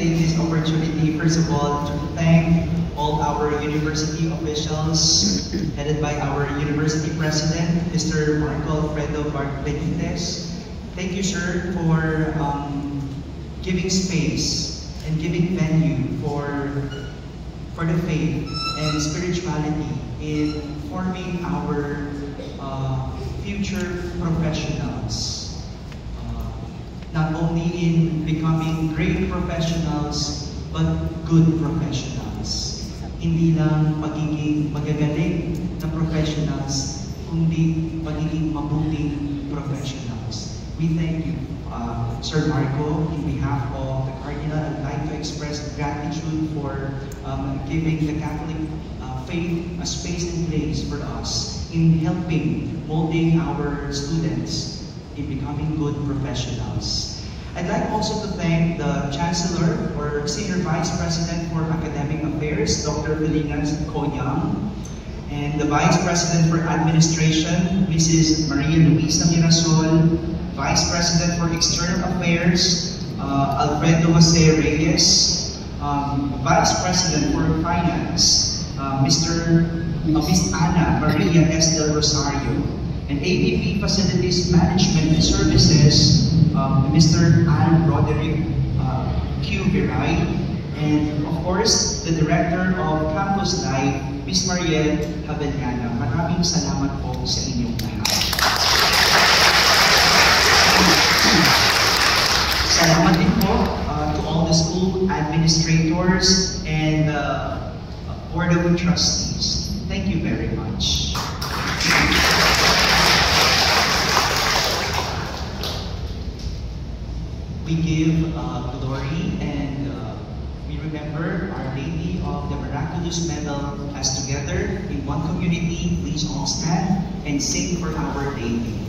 take this opportunity, first of all, to thank all our university officials, headed by our university president, Mr. Marco Alfredo Benitez. Thank you, sir, for giving space and giving venue for the faith and spirituality in forming our future professionals. Not only in becoming great professionals, but good professionals. Hindi lang pagiging magagaling na professionals, kundi pagiging mabuting professionals. We thank you, Sir Marco. In behalf of the Cardinal, I'd like to express gratitude for giving the Catholic faith a space and place for us in helping molding our students in becoming good professionals. I'd like also to thank the Chancellor or Senior Vice President for Academic Affairs, Dr. Felinas Koyang, and the Vice President for Administration, Mrs. Maria Luisa Mirasol, Vice President for External Affairs, Alfredo Jose Reyes, Vice President for Finance, Miss Ana Maria S. Del Rosario, and APP Facilities Management and Services, Mr. Alan Roderick Q. Viray, and of course, the Director of Campus Life, Ms. Mariette Habeliana. Maraming salamat po sa inyong lahat. Salamat din po to all the school administrators and Board of Trustees. Thank you very much. We give glory and we remember Our Lady of the Miraculous Medal as together in one community. Please all stand and sing for Our Lady.